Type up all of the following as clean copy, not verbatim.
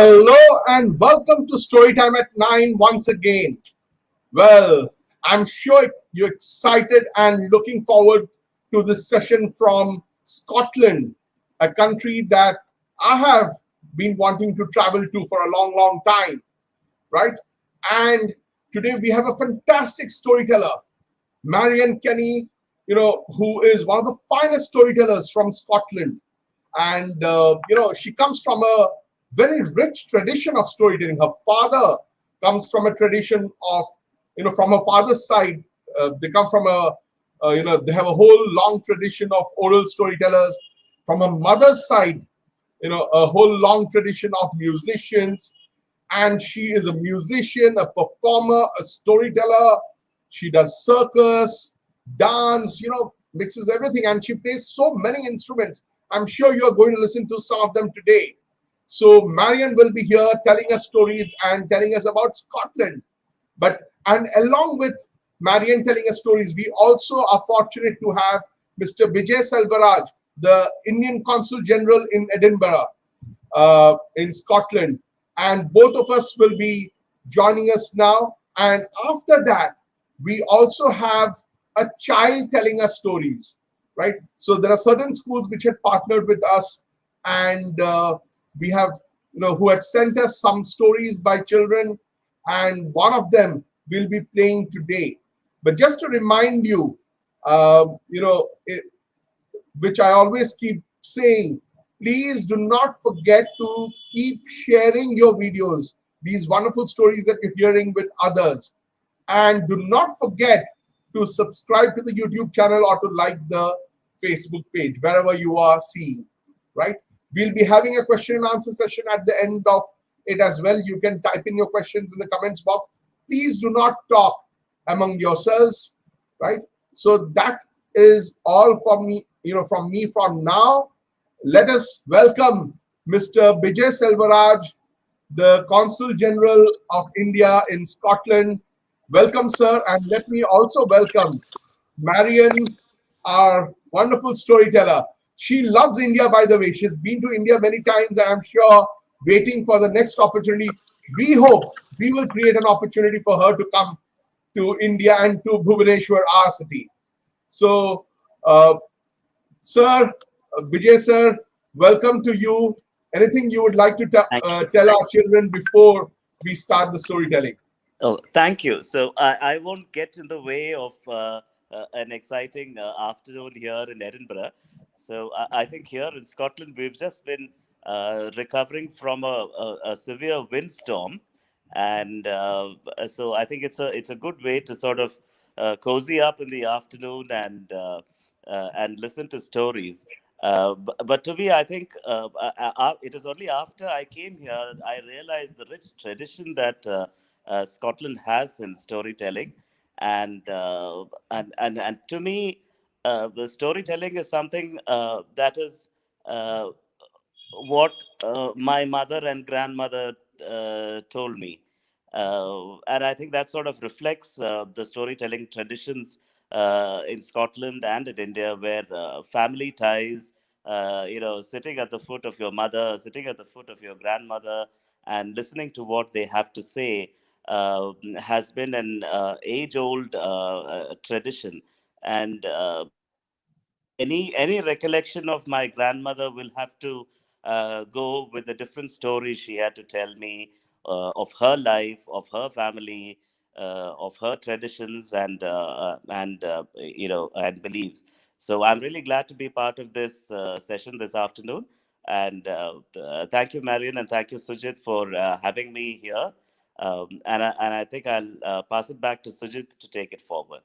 Hello and welcome to Storytime at 9 once again. Well, I'm sure you're excited and looking forward to this session from Scotland, a country that I have been wanting to travel to for a long, long time, right? And today we have a fantastic storyteller, Marion Kenny, who is one of the finest storytellers from Scotland. And, she comes from a very rich tradition of storytelling. Her father comes from a tradition of, from her father's side, they come from they have a whole long tradition of oral storytellers. From her mother's side, a whole long tradition of musicians. And she is a musician, a performer, a storyteller. She does circus, dance, mixes everything. And she plays so many instruments. I'm sure you're going to listen to some of them today. So Marion will be here telling us stories and telling us about Scotland. And along with Marion telling us stories, we also are fortunate to have Mr. Vijay Salvaraj, the Indian Consul General in Edinburgh, in Scotland. And both of us will be joining us now. And after that, we also have a child telling us stories, right? So there are certain schools which had partnered with us, and we have, who had sent us some stories by children, and one of them will be playing today. But just to remind you, which I always keep saying, please do not forget to keep sharing your videos, these wonderful stories that you're hearing with others. And do not forget to subscribe to the YouTube channel or to like the Facebook page, wherever you are seeing, right? We'll be having a question and answer session at the end of it as well. You can type in your questions in the comments box. Please do not talk among yourselves, right? So that is all from me, from now. Let us welcome Mr. Vijay Salvaraj, the Consul General of India in Scotland. Welcome, sir. And let me also welcome Marion, our wonderful storyteller. She loves India, by the way. She's been to India many times, and I'm sure waiting for the next opportunity. We hope we will create an opportunity for her to come to India and to Bhubaneswar, our city. So, sir, Vijay sir, welcome to you. Anything you would like to tell our children before we start the storytelling? Oh, thank you. So I won't get in the way of an exciting afternoon here in Edinburgh. So I think here in Scotland, we've just been recovering from a severe windstorm. And so I think it's a good way to sort of cozy up in the afternoon and listen to stories. But to me, I think it is only after I came here I realized the rich tradition that Scotland has in storytelling, and to me, the storytelling is something that is what my mother and grandmother told me. And I think that sort of reflects the storytelling traditions in Scotland and in India, where family ties, sitting at the foot of your mother, sitting at the foot of your grandmother, and listening to what they have to say has been an age-old tradition. And any recollection of my grandmother will have to go with the different stories she had to tell me of her life, of her family, of her traditions, and beliefs. So I'm really glad to be part of this session this afternoon. And thank you, Marion, and thank you, Sujit, for having me here. And I think I'll pass it back to Sujit to take it forward.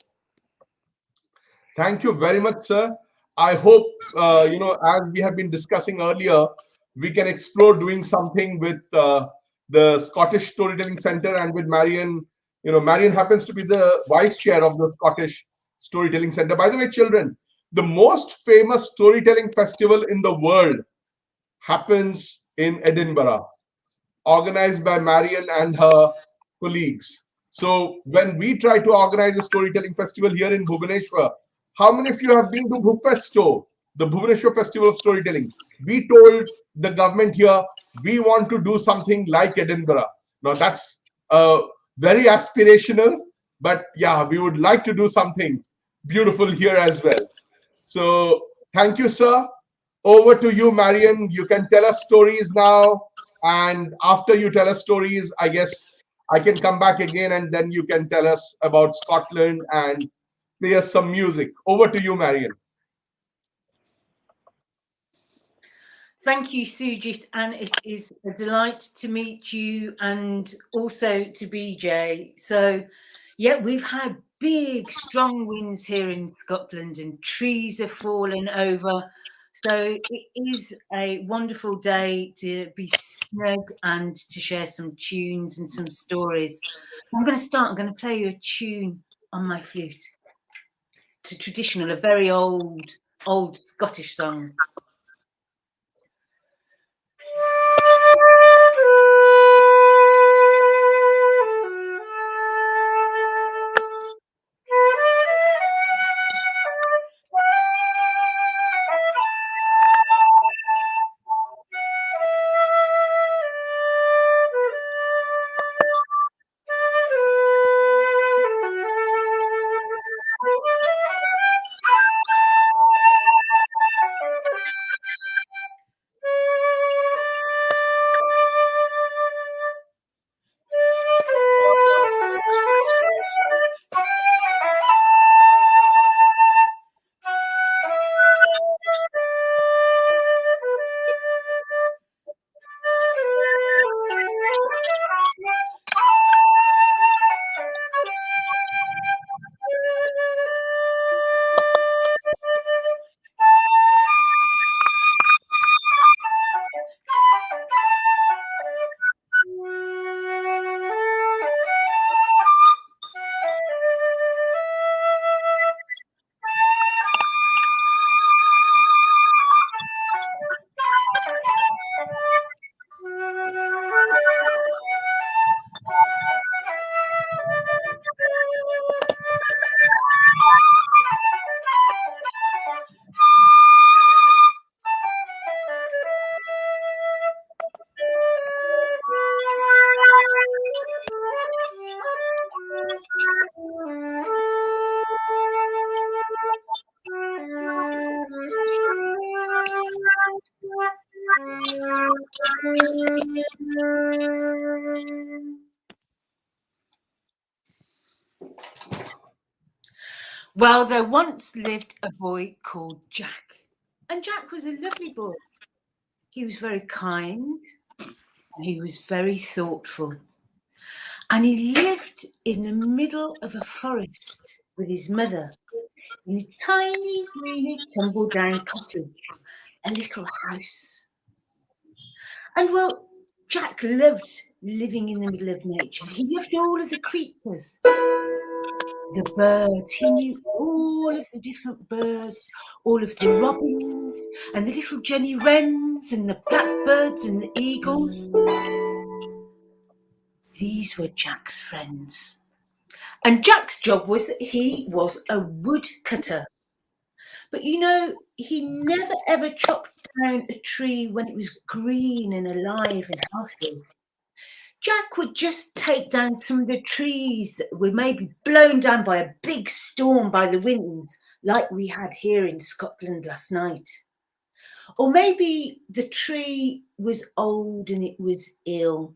Thank you very much, sir. I hope, as we have been discussing earlier, we can explore doing something with the Scottish Storytelling Center and with Marion. Marion happens to be the vice chair of the Scottish Storytelling Center. By the way, children, the most famous storytelling festival in the world happens in Edinburgh, organized by Marion and her colleagues. So when we try to organize a storytelling festival here in Bhubaneswar, how many of you have been to Bhufesto, the Bhubaneswar Festival of Storytelling? We told the government here, we want to do something like Edinburgh. Now that's very aspirational, but yeah, we would like to do something beautiful here as well. So thank you, sir. Over to you, Marion. You can tell us stories now. And after you tell us stories, I guess I can come back again and then you can tell us about Scotland and play us some music. Over to you, Marion. Thank you, Sujit, and it is a delight to meet you and also to Vijay. So, yeah, we've had big, strong winds here in Scotland and trees are falling over. So it is a wonderful day to be snug and to share some tunes and some stories. I'm going to start. I'm going to play you a tune on my flute. It's a traditional, a very old Scottish song. Well, there once lived a boy called Jack, and Jack was a lovely boy. He was very kind, and he was very thoughtful, and he lived in the middle of a forest with his mother in a tiny, greeny, tumble-down cottage, a little house. And well, Jack loved living in the middle of nature. He loved all of the creatures. The birds, he knew all of the different birds, all of the robins and the little Jenny wrens and the blackbirds and the eagles. These were Jack's friends. And Jack's job was that he was a woodcutter. But you know, he never ever chopped down a tree when it was green and alive and healthy. Jack would just take down some of the trees that were maybe blown down by a big storm by the winds, like we had here in Scotland last night. Or maybe the tree was old and it was ill.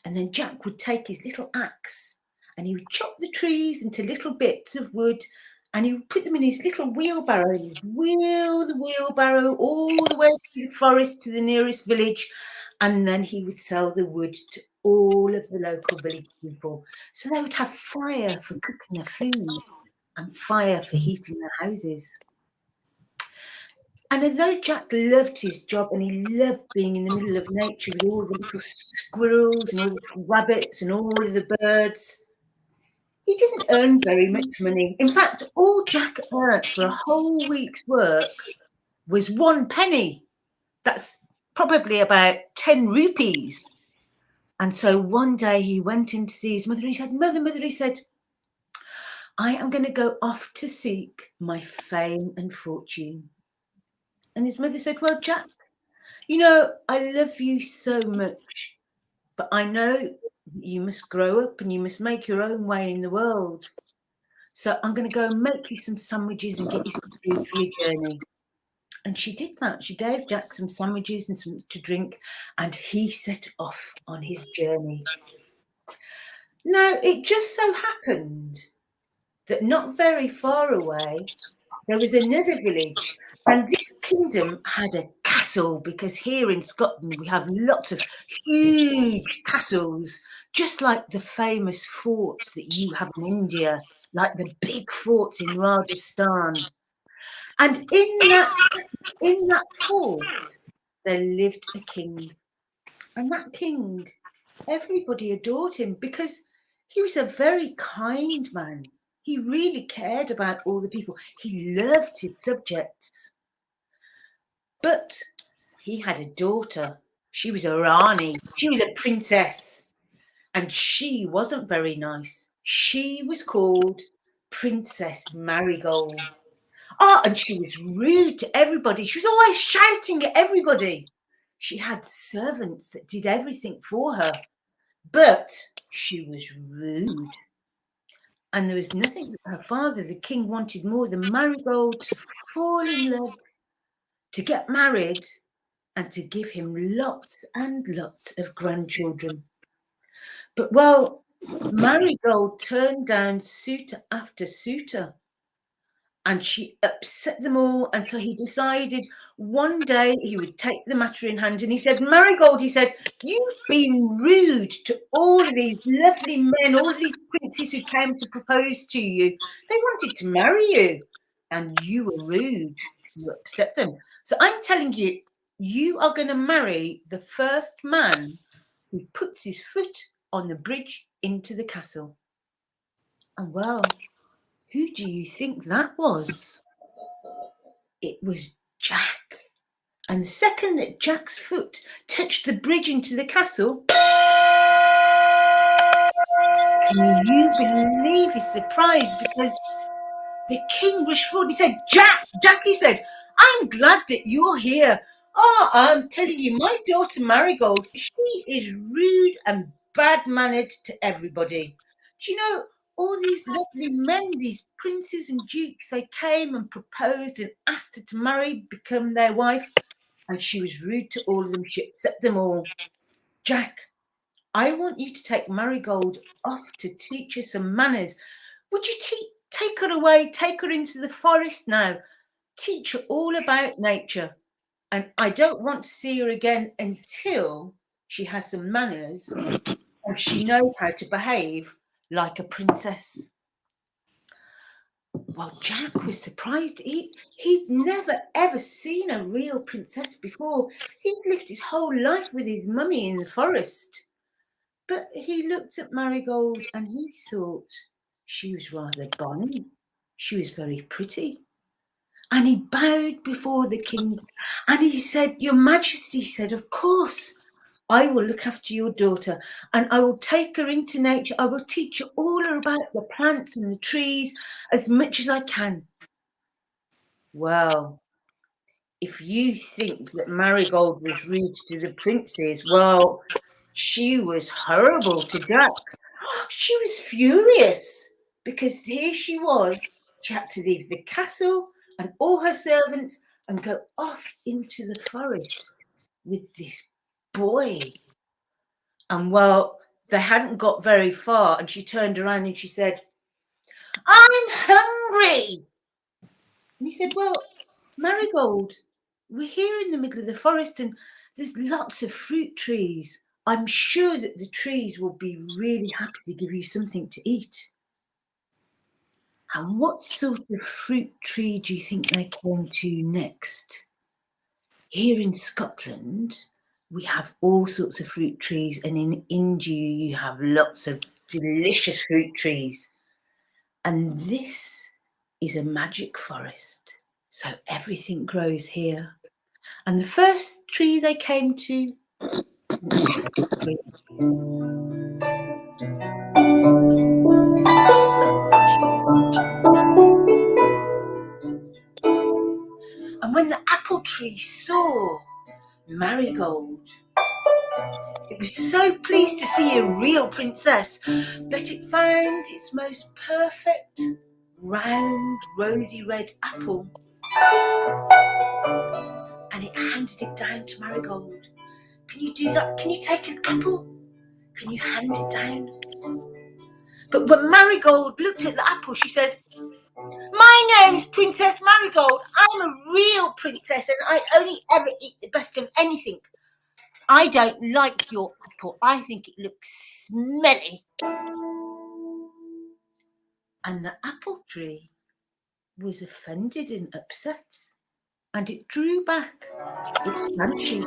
And then Jack would take his little axe and he would chop the trees into little bits of wood and he would put them in his little wheelbarrow and he'd wheel the wheelbarrow all the way through the forest to the nearest village. And then he would sell the wood to all of the local village people. So they would have fire for cooking their food and fire for heating their houses. And although Jack loved his job and he loved being in the middle of nature with all the little squirrels and all the little rabbits and all of the birds, he didn't earn very much money. In fact, all Jack earned for a whole week's work was 1 penny. That's probably about 10 rupees. And so one day he went in to see his mother and he said, Mother, he said, I am going to go off to seek my fame and fortune. And his mother said, well, Jack, You know, I love you so much, but I know that you must grow up and you must make your own way in the world. So I'm going to go and make you some sandwiches and get you some food for your journey. And she did that. She gave Jack some sandwiches and some to drink, and he set off on his journey. Now, it just so happened that not very far away, there was another village, and this kingdom had a castle, because here in Scotland we have lots of huge castles, just like the famous forts that you have in India, like the big forts in Rajasthan. And in that fort there lived a king, and that king, everybody adored him because he was a very kind man. He really cared about all the people. He loved his subjects. But he had a daughter. She was a Rani. She was a princess. And she wasn't very nice. She was called Princess Marigold. Oh, and she was rude to everybody. She was always shouting at everybody. She had servants that did everything for her. But she was rude. And there was nothing that her father, the king, wanted more than Marigold to fall in love, to get married, and to give him lots and lots of grandchildren. But, well, Marigold turned down suitor after suitor, and she upset them all. And so he decided one day he would take the matter in hand, and he said, Marigold, he said, you've been rude to all of these lovely men, all of these princes who came to propose to you. They wanted to marry you, and you were rude. You upset them. So I'm telling you, you are going to marry the first man who puts his foot on the bridge into the castle. And, well, who do you think that was? It was Jack. And the second that Jack's foot touched the bridge into the castle, can you believe his surprise? Because the king rushed forward. He said, Jack, he said, I'm glad that you're here. Oh, I'm telling you, my daughter Marigold, she is rude and bad-mannered to everybody. Do you know, all these lovely men, these princes and dukes, they came and proposed and asked her to marry, become their wife, and she was rude to all of them. She upset them all. Jack, I want you to take Marigold off to teach her some manners. Would you take her away, take her into the forest now, teach her all about nature? And I don't want to see her again until she has some manners and she knows how to behave like a princess. Well, Jack was surprised. He'd never, ever seen a real princess before. He'd lived his whole life with his mummy in the forest. But he looked at Marigold and he thought she was rather bonny. She was very pretty. And he bowed before the king and he said, Your Majesty, said, of course, I will look after your daughter and I will take her into nature. I will teach her all about the plants and the trees as much as I can. Well, if you think that Marigold was rude to the princes, well, she was horrible to Jack. She was furious because here she was. She had to leave the castle and all her servants and go off into the forest with this boy. And, well, they hadn't got very far and she turned around and she said, I'm hungry. And he said, well, Marigold, we're here in the middle of the forest and there's lots of fruit trees. I'm sure that the trees will be really happy to give you something to eat. And what sort of fruit tree do you think they came to next? Here in Scotland, we have all sorts of fruit trees, and in India, you have lots of delicious fruit trees. And this is a magic forest, so everything grows here. And the first tree they came to, and when the apple tree saw Marigold. It was so pleased to see a real princess that it found its most perfect, round, rosy red apple, and it handed it down to Marigold. Can you do that? Can you take an apple? Can you hand it down? But when Marigold looked at the apple, she said, "My name's Princess Marigold. I'm a real princess and I only ever eat the best of anything. I don't like your apple. I think it looks smelly." And the apple tree was offended and upset, and it drew back its branches.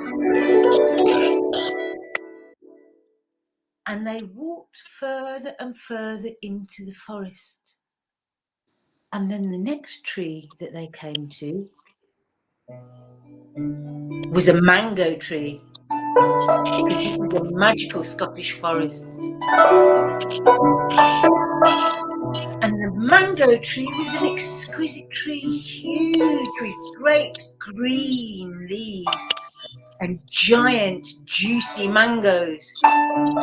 And they walked further and further into the forest. And then the next tree that they came to was a mango tree, because this is a magical Scottish forest. And the mango tree was an exquisite tree, huge, with great green leaves and giant juicy mangoes. And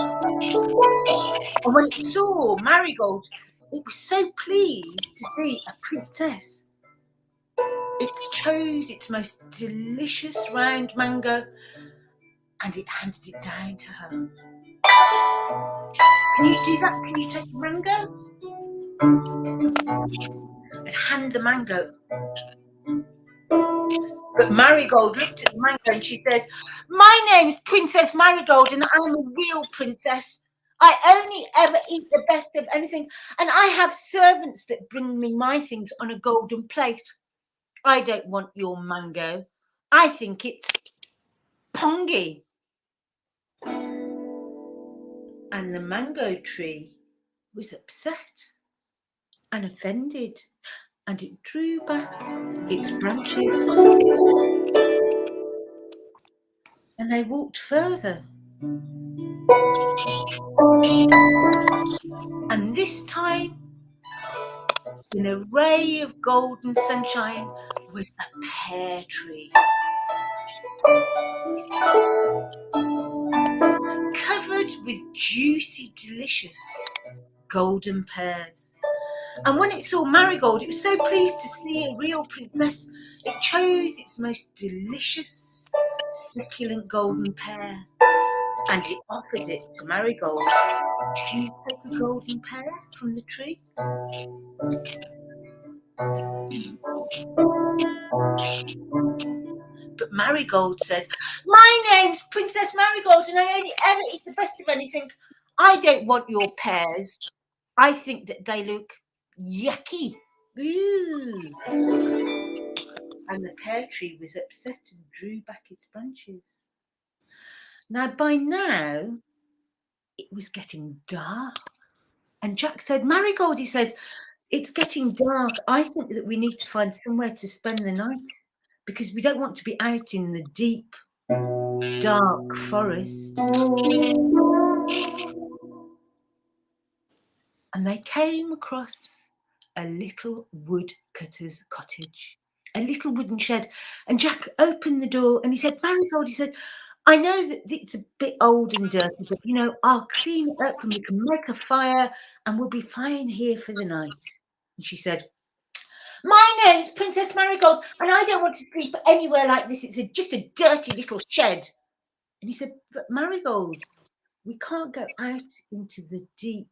when it saw Marigold, it was so pleased to see a princess. It chose its most delicious round mango and it handed it down to her. Can you do that? Can you take a mango? And hand the mango. But Marigold looked at the mango and she said, "My name's Princess Marigold and I'm a real princess. I only ever eat the best of anything and I have servants that bring me my things on a golden plate. I don't want your mango. I think it's pongy." And the mango tree was upset and offended, and it drew back its branches. And they walked further. And this time, in a ray of golden sunshine, was a pear tree, covered with juicy, delicious golden pears. And when it saw Marigold, it was so pleased to see a real princess. It chose its most delicious, succulent golden pear, and it offered it to Marigold. "Can you take a golden pear from the tree?" But Marigold said, "My name's Princess Marigold and I only ever eat the best of anything. I don't want your pears. I think that they look yucky." Ooh. And the pear tree was upset and drew back its branches. Now, by now, it was getting dark. And Jack said, "Marigold," he said, "it's getting dark. I think that we need to find somewhere to spend the night because we don't want to be out in the deep, dark forest." And they came across a little woodcutter's cottage, a little wooden shed. And Jack opened the door and he said, "Marigold," he said, "I know that it's a bit old and dirty, but, I'll clean it up and we can make a fire and we'll be fine here for the night." And she said, "My name's Princess Marigold and I don't want to sleep anywhere like this. It's just a dirty little shed." And he said, "But Marigold, we can't go out into the deep,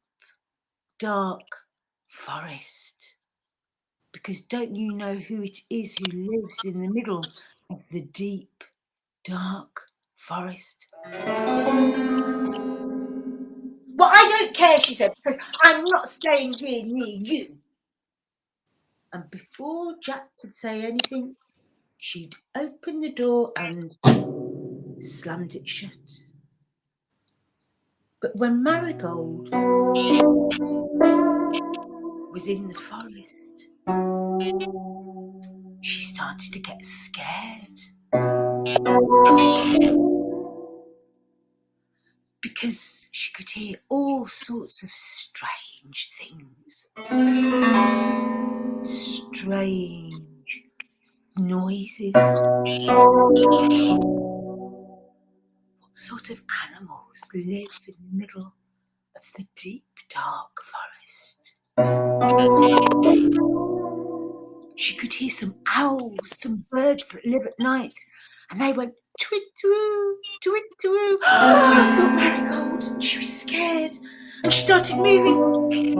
dark forest because don't you know who it is who lives in the middle of the deep, dark forest?" "Well, I don't care," she said, "because I'm not staying here near you." And before Jack could say anything, she'd opened the door and slammed it shut. But when Marigold was in the forest, she started to get scared because she could hear all sorts of strange things, strange noises. sort of animals live in the middle of the deep, dark forest. She could hear some owls, some birds that live at night, and they went twit-twoo, twit-twoo. Thought Marigold. She was scared, and she started moving.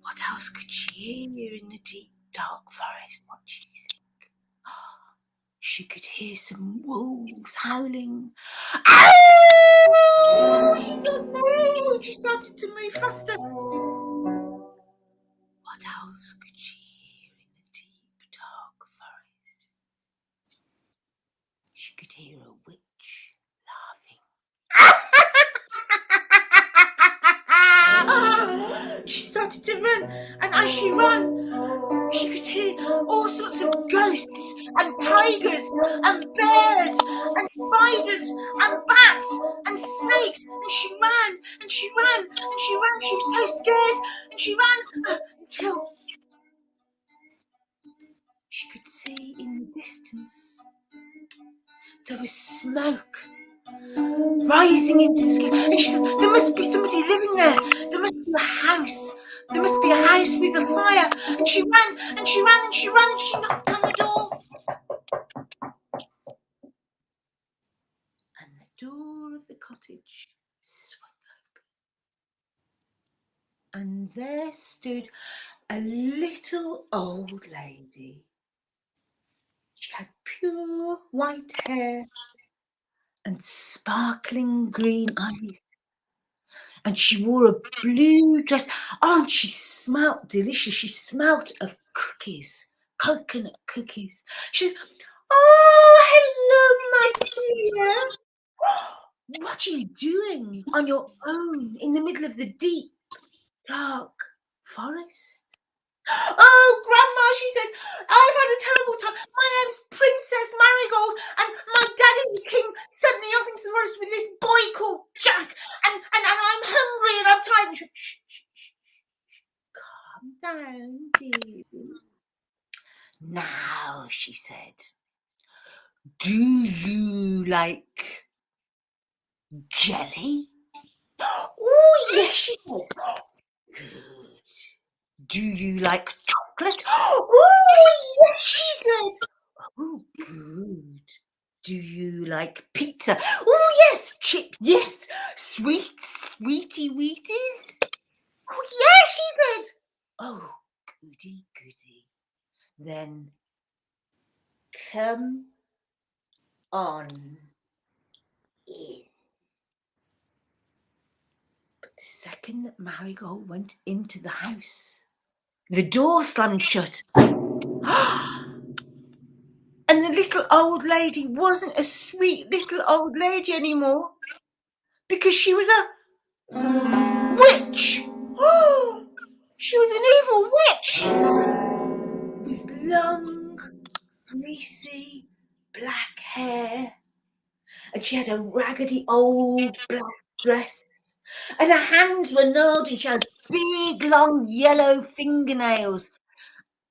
What else could she hear in the deep, dark forest? What do you think? She could hear some wolves howling. Ow! She thought, no! She started to move faster. What else could she hear in the deep, dark forest? She could hear a witch laughing. She started to run, and as she ran, she could hear all sorts of ghosts and tigers and bears and spiders and bats and snakes. And she ran and she ran and she ran. She was so scared, and she ran until she could see in the distance there was smoke rising into the sky. And she thought, there must be somebody living there. There must be a house. There must be a house with a fire. And she ran and she ran and she ran and she knocked on the door. And the door of the cottage swung open. And there stood a little old lady. She had pure white hair and sparkling green eyes. And she wore a blue dress. Oh, and she smelt delicious. She smelt of cookies, coconut cookies. She said, oh, hello, my dear. What are you doing on your own in the middle of the deep, dark forest? Oh, Grandma, she said, I've had a terrible time. My name's Princess Marigold, and my daddy, the king, sent me off into the forest with this boy called Jack, and I'm hungry and I'm tired. And she went, shh, shh, shh, calm down, dear. Now, she said, do you like jelly? Oh, yes, she said. Good. Do you like chocolate? Oh, yes, she said. Oh, good. Do you like pizza? Oh, yes, chip, yes. Sweets, sweetie wheaties? Oh, yes, she said. Oh, goody, goody. Then come on in. But the second that Marigold went into the house, the door slammed shut. And the little old lady wasn't a sweet little old lady anymore, because she was a witch. She was an evil witch with long, greasy, black hair. And she had a raggedy old black dress. And her hands were gnarled, and she had big, long, yellow fingernails.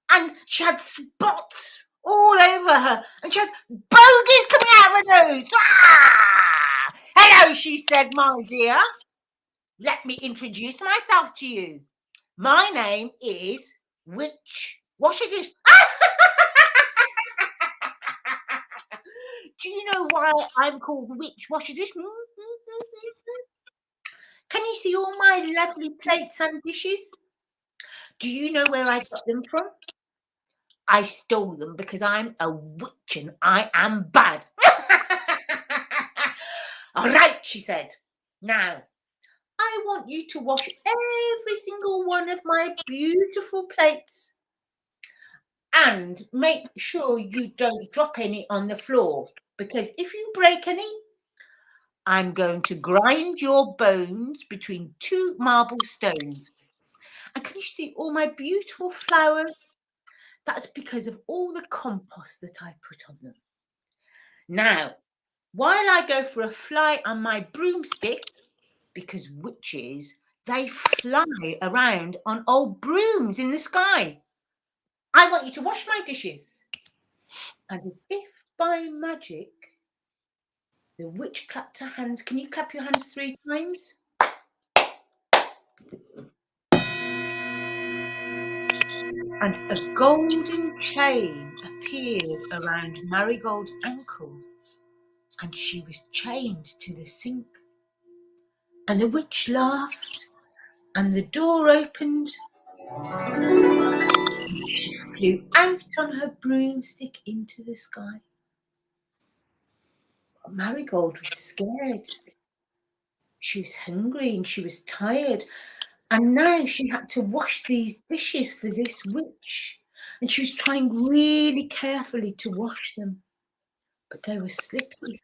And she had spots all over her. And she had bogies coming out of her nose. Ah! Hello, she said, my dear. Let me introduce myself to you. My name is Witch Washadish. Do you know why I'm called Witch Washadish? Can you see all my lovely plates and dishes? Do you know where I got them from? I stole them because I'm a witch and I am bad. All right, she said. Now, I want you to wash every single one of my beautiful plates and make sure you don't drop any on the floor, because if you break any, I'm going to grind your bones between two marble stones. And can you see all my beautiful flowers? That's because of all the compost that I put on them. Now, while I go for a fly on my broomstick, because witches, they fly around on old brooms in the sky, I want you to wash my dishes. And as if by magic, The witch clapped her hands. Can you clap your hands 3 times? And a golden chain appeared around Marigold's ankle, and she was chained to the sink. And the witch laughed, and the door opened, and she flew out on her broomstick into the sky. Marigold was scared. She was hungry and she was tired, and now she had to wash these dishes for this witch, and she was trying really carefully to wash them, but they were slippery,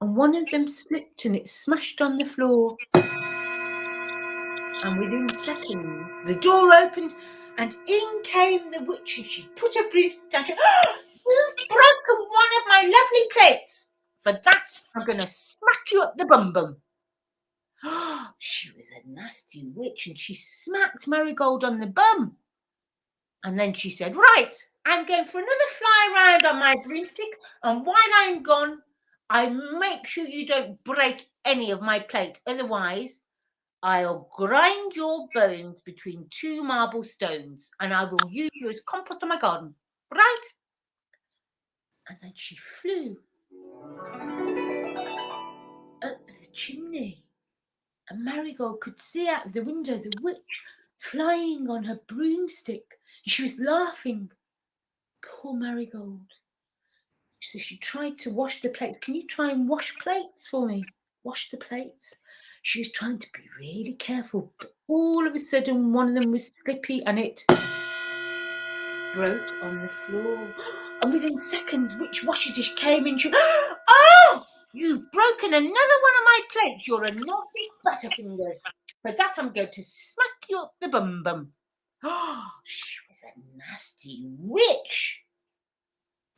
and one of them slipped and it smashed on the floor. And within seconds the door opened and in came the witch, and she put her broomstick down. You've broken one of my lovely plates. For that I'm going to smack you up the bum bum. She was a nasty witch, and she smacked Marigold on the bum. And then she said, right, I'm going for another fly round on my broomstick, and while I'm gone, I make sure you don't break any of my plates. Otherwise, I'll grind your bones between 2 marble stones, and I will use you as compost on my garden. Right? And then she flew up the chimney, and Marigold could see out of the window the witch flying on her broomstick. She was laughing. Poor Marigold. So she tried to wash the plates. Can you try and wash plates for me? Wash the plates. She was trying to be really careful, but all of a sudden one of them was slippy and it broke on the floor. And within seconds, witch washer dish came in. She, oh, you've broken another one of my plates. You're a naughty butterfingers. For that, I'm going to smack you up the bum bum. Oh, she was a nasty witch.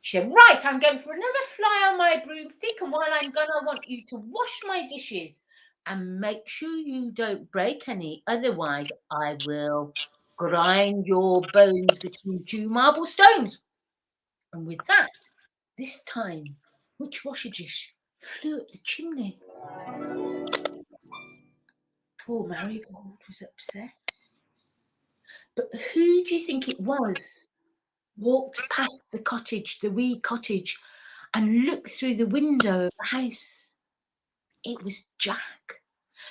She said, right, I'm going for another fly on my broomstick, and while I'm gone, I want you to wash my dishes and make sure you don't break any. Otherwise, I will grind your bones between 2 marble stones. And with that, this time, witch washer dish flew up the chimney. Poor Marigold was upset. But who do you think it was walked past the cottage, the wee cottage, and looked through the window of the house? It was Jack.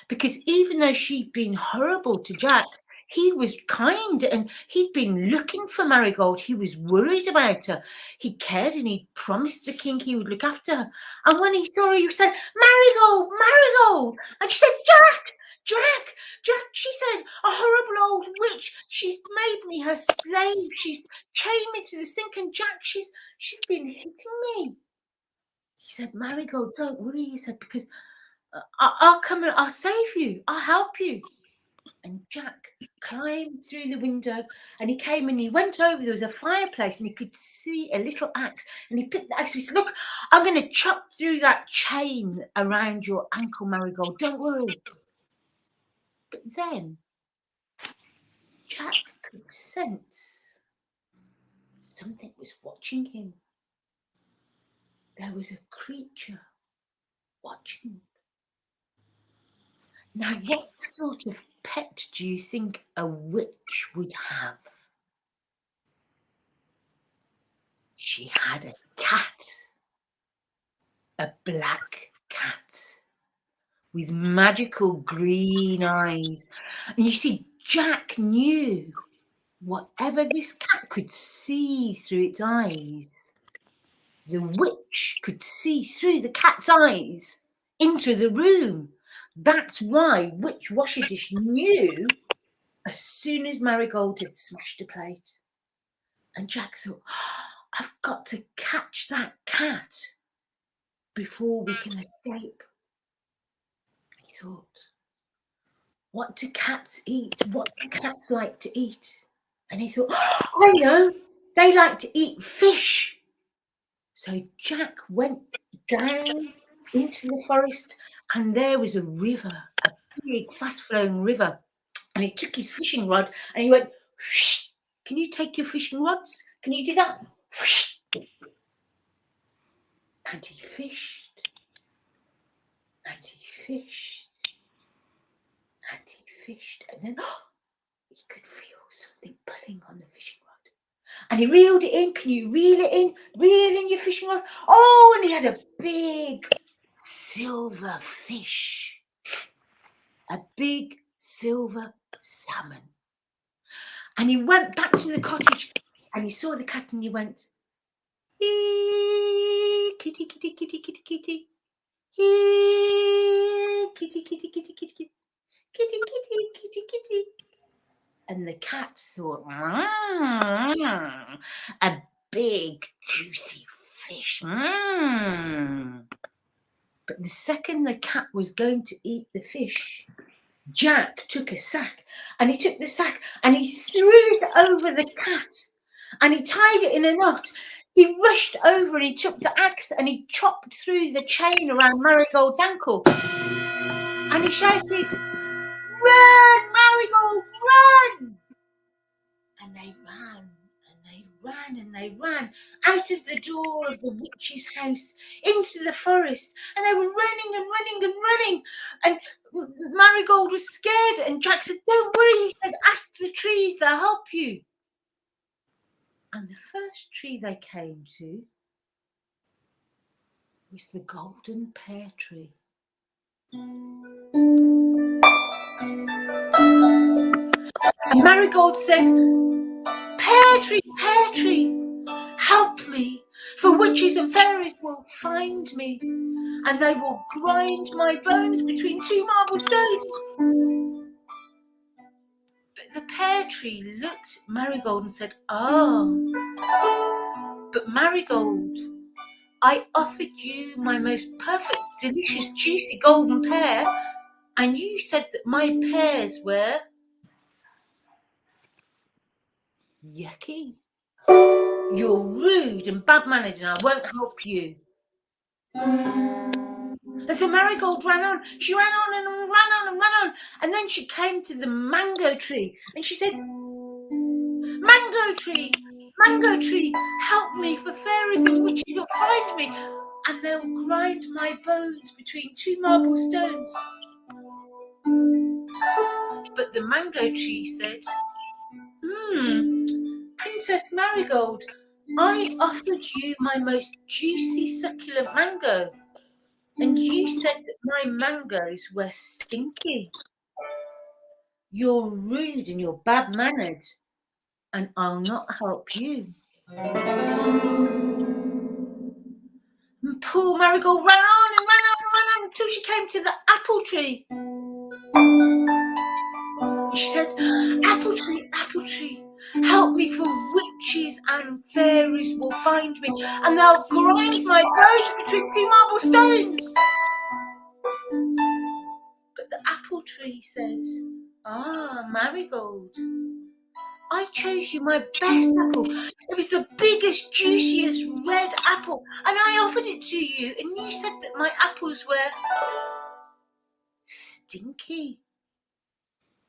Because even though she'd been horrible to Jack, he was kind, and he'd been looking for Marigold. He was worried about her. He cared, and he promised the king he would look after her. And when he saw her, he said, Marigold, Marigold. And she said, Jack, Jack, Jack. She said, a horrible old witch. She's made me her slave. She's chained me to the sink. And Jack, she's been hitting me. He said, Marigold, don't worry, he said, because I'll come and I'll save you. I'll help you. And Jack climbed through the window, and he came and he went over. There was a fireplace, and he could see a little axe. And he picked the axe. He said, look, I'm going to chop through that chain around your ankle, Marigold. Don't worry. But then Jack could sense something was watching him. There was a creature watching. Now, what sort of pet do you think a witch would have? She had a cat, a black cat with magical green eyes. And you see, Jack knew whatever this cat could see through its eyes, the witch could see through the cat's eyes into the room. That's why witch washer dish knew as soon as Marigold had smashed a plate. And Jack thought, I've got to catch that cat before we can escape. He thought, what do cats eat? What do cats like to eat? And he thought, I know, they like to eat fish. So Jack went down into the forest, and there was a river, a big fast-flowing river. And he took his fishing rod and he went, whoosh, can you take your fishing rods? Can you do that? Whoosh. And he fished And he fished. And he fished. And then he could feel something pulling on the fishing rod. And he reeled it in. Can you reel it in? Reel in your fishing rod. Oh, and he had a big silver fish. A big silver salmon. And he went back to the cottage and he saw the cat and he went, "Ee, kitty, kitty, kitty, kitty, kitty. Ee, kitty, kitty, kitty, kitty, kitty. Kitty, kitty, kitty, kitty." And the cat thought, a big, juicy fish. But the second the cat was going to eat the fish, Jack took a sack and he took the sack and he threw it over the cat and he tied it in a knot. He rushed over and he took the axe and he chopped through the chain around Marigold's ankle. And he shouted, "Run, Marigold, run!" And they ran and they ran and they ran out of the door of the witch's house into the forest. And they were running and running and running. And Marigold was scared. And Jack said, "Don't worry," he said, "ask the trees, they'll help you." And the first tree they came to was the golden pear tree. And Marigold said, pear tree, help me, for witches and fairies will find me, and they will grind my bones between two marble stones." But the pear tree looked at Marigold and said, but Marigold, I offered you my most perfect, delicious, juicy golden pear, and you said that my pears were yucky. You're rude and bad-mannered and I won't help you. And so Marigold ran on. She ran on and ran on and ran on. And then she came to the mango tree and she said, mango tree, help me, for fairies and witches will find me and they'll grind my bones between two marble stones. But the mango tree said, Princess Marigold, I offered you my most juicy, succulent mango, and you said that my mangoes were stinky. You're rude and you're bad-mannered, and I'll not help you. And poor Marigold ran on and ran on and ran on until she came to the apple tree. She said, apple tree, help me, for witches and fairies will find me and they'll grind my bones between two marble stones. But the apple tree said, Marigold, I chose you my best apple. It was the biggest, juiciest red apple and I offered it to you and you said that my apples were stinky.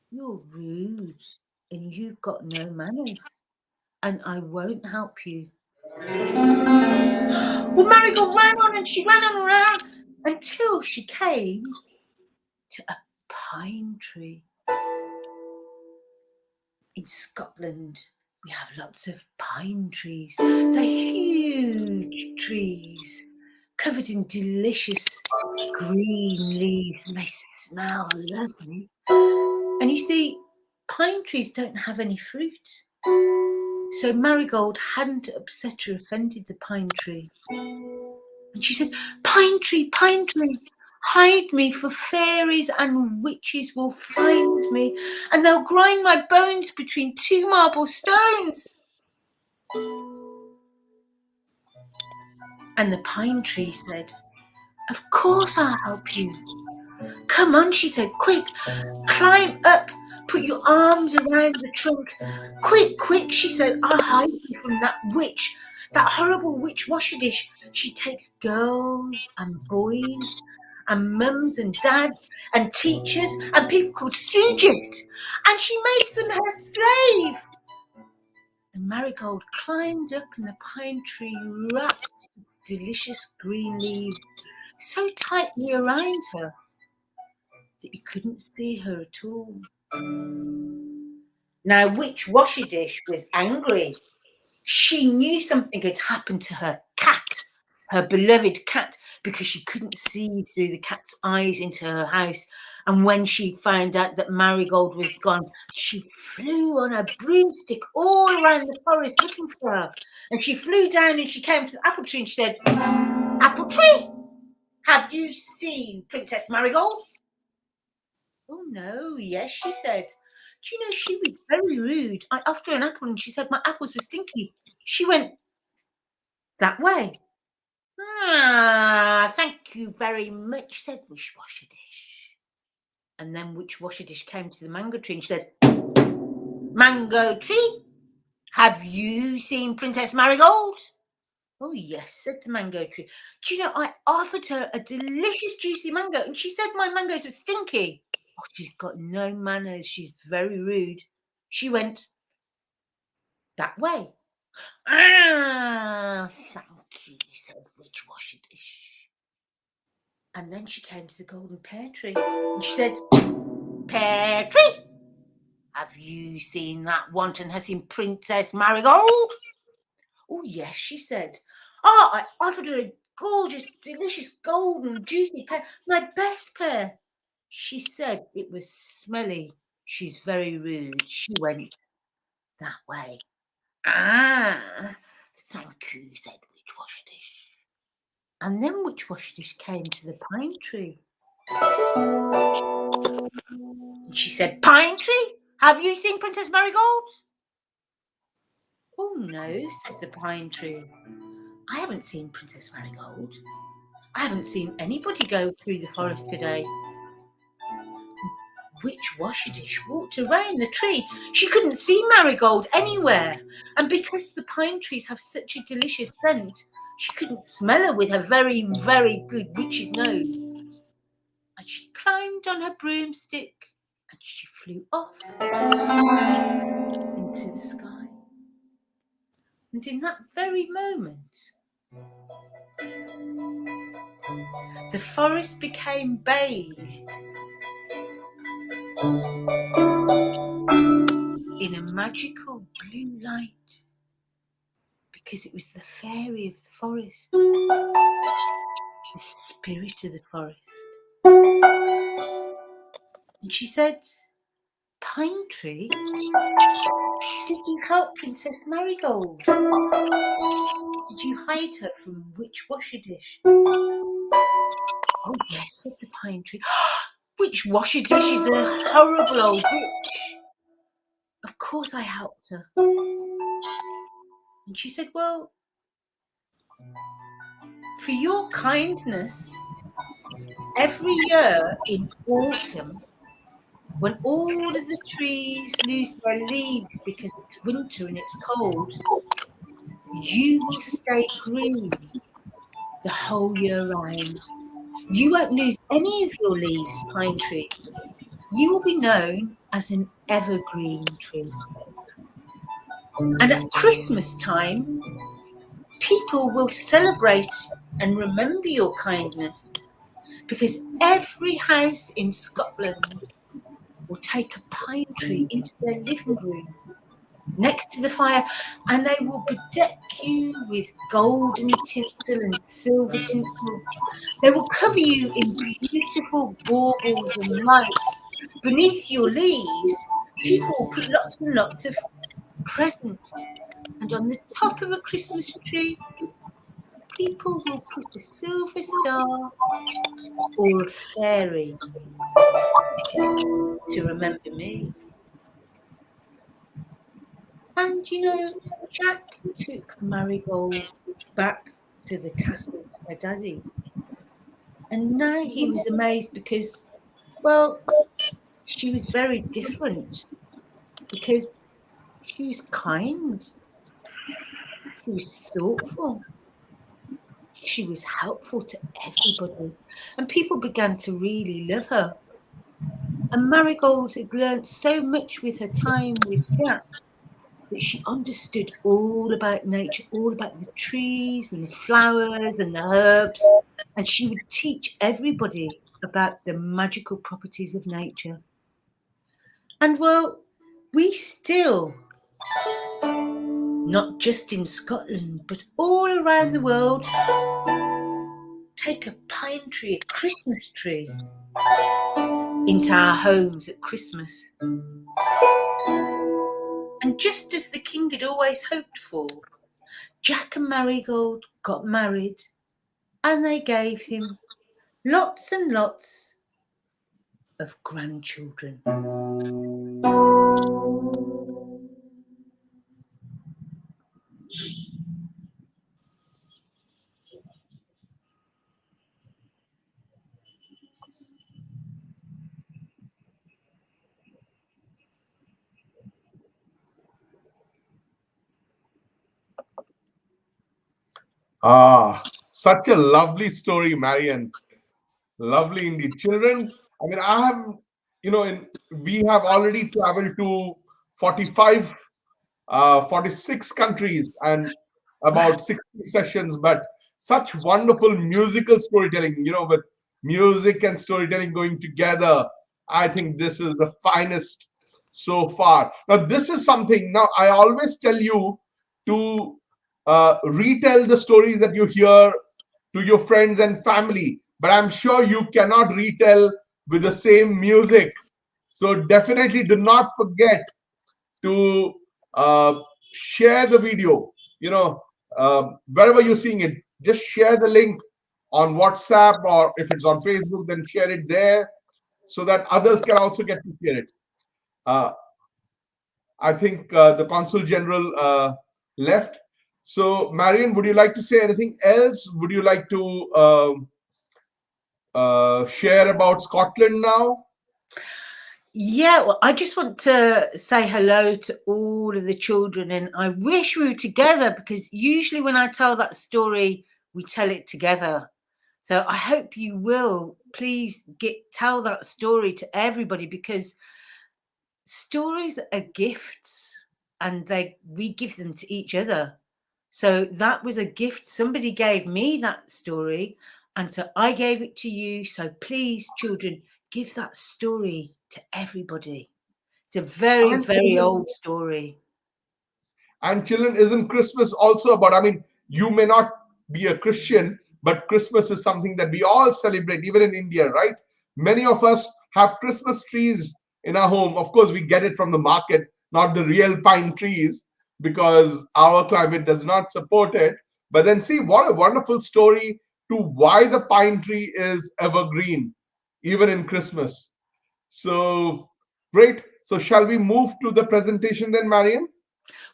You're rude and you've got no manners and I won't help you. Well, Marigold ran on and she ran on and ran until she came to a pine tree. In Scotland, we have lots of pine trees. They're huge trees covered in delicious green leaves and they smell lovely. And you see, pine trees don't have any fruit. So Marigold hadn't upset or offended the pine tree. And she said, pine tree, hide me, for fairies and witches will find me and they'll grind my bones between two marble stones. And the pine tree said, of course I'll help you. Come on, she said, quick, climb up, put your arms around the trunk. Quick, she said, I'll hide you from that witch, that horrible witch Washerdish. She takes girls and boys and mums and dads and teachers and people called Sujit, and she makes them her slave. And Marigold climbed up and the pine tree wrapped its delicious green leaves so tightly around her that you couldn't see her at all. Now, Witch Washy Dish was angry. She knew something had happened to her cat, her beloved cat, because she couldn't see through the cat's eyes into her house. And when she found out that Marigold was gone, she flew on a broomstick all around the forest looking for her. And she flew down and she came to the apple tree and she said, "Apple tree, have you seen Princess Marigold?" "Oh, no, yes," she said. "Do you know, she was very rude. I offered her an apple and she said my apples were stinky. She went that way." "Ah, thank you very much," said Witch Washy Dish. And then Witch Washy Dish came to the mango tree and she said, "Mango tree, have you seen Princess Marigold?" "Oh, yes," said the mango tree. "Do you know, I offered her a delicious juicy mango and she said my mangoes were stinky." "Oh, she's got no manners. She's very rude. She went that way." "Ah, thank you," said Witch Washy Dish. And then she came to the golden pear tree and she said, "Pear tree, have you seen that wanton has seen Princess Marigold?" "Oh, yes," she said. "I offered her a gorgeous, delicious, golden, juicy pear, my best pear. She said it was smelly. She's very rude. She went that way." "Ah, thank you," said Witch Washy Dish. And then Witch Washy Dish came to the pine tree. And she said, "Pine tree, have you seen Princess Marigold?" "Oh, no," said the pine tree. "I haven't seen Princess Marigold. I haven't seen anybody go through the forest today." Witch Washy Dish walked around the tree. She couldn't see Marigold anywhere. And because the pine trees have such a delicious scent, she couldn't smell her with her very, very good witch's nose. And she climbed on her broomstick and she flew off into the sky. And in that very moment, the forest became bathed in a magical blue light, because it was the fairy of the forest, the spirit of the forest. And she said, "Pine tree, did you help Princess Marigold? Did you hide her from Witch Washy Dish?" "Oh, yes," said the pine tree. "Witch Washy Dish is a horrible old witch. Of course I helped her." And she said, "Well, for your kindness, every year in autumn, when all of the trees lose their leaves because it's winter and it's cold, you will stay green the whole year round. You won't lose any of your leaves, pine tree. You will be known as an evergreen tree. And at Christmas time, people will celebrate and remember your kindness, because every house in Scotland will take a pine tree into their living room next to the fire, and they will bedeck you with golden tinsel and silver tinsel. They will cover you in beautiful baubles and lights. Beneath your leaves, people will put lots and lots of presents. And on the top of a Christmas tree, people will put a silver star or a fairy to remember me. And you know, Jack took Marigold back to the castle to her daddy. And now he was amazed because, well, she was very different, because she was kind, she was thoughtful, she was helpful to everybody, and people began to really love her. And Marigold had learnt so much with her time with Jack that she understood all about nature, all about the trees and the flowers and the herbs. And she would teach everybody about the magical properties of nature. And well, we still, not just in Scotland, but all around the world, take a pine tree, a Christmas tree, into our homes at Christmas. And just as the king had always hoped for, Jack and Marigold got married, and they gave him lots and lots of grandchildren. Such a lovely story, Marion. Lovely indeed. Children, I mean, I have, we have already traveled to 45, 46 countries and about 60 sessions, but such wonderful musical storytelling, with music and storytelling going together. I think this is the finest so far. Now, this is something, now I always tell you to retell the stories that you hear to your friends and family, but I'm sure you cannot retell with the same music. So definitely do not forget to share the video, wherever you're seeing it, just share the link on WhatsApp, or if it's on Facebook, then share it there so that others can also get to hear it. I think the Consul General left. So, Marion, would you like to say anything else? Would you like to share about Scotland now? Yeah, well, I just want to say hello to all of the children, and I wish we were together, because usually when I tell that story, we tell it together. So I hope you will please tell that story to everybody, because stories are gifts, and we give them to each other. So that was a gift. Somebody gave me that story, and so I gave it to you. So please, children, give that story to everybody. It's a very, very old story. And children, isn't Christmas also about, I mean, you may not be a Christian, but Christmas is something that we all celebrate, even in India, right? Many of us have Christmas trees in our home. Of course, we get it from the market, not the real pine trees, because our climate does not support it. But then see, what a wonderful story to why the pine tree is evergreen, even in Christmas. So, great. So, shall we move to the presentation then, Marion?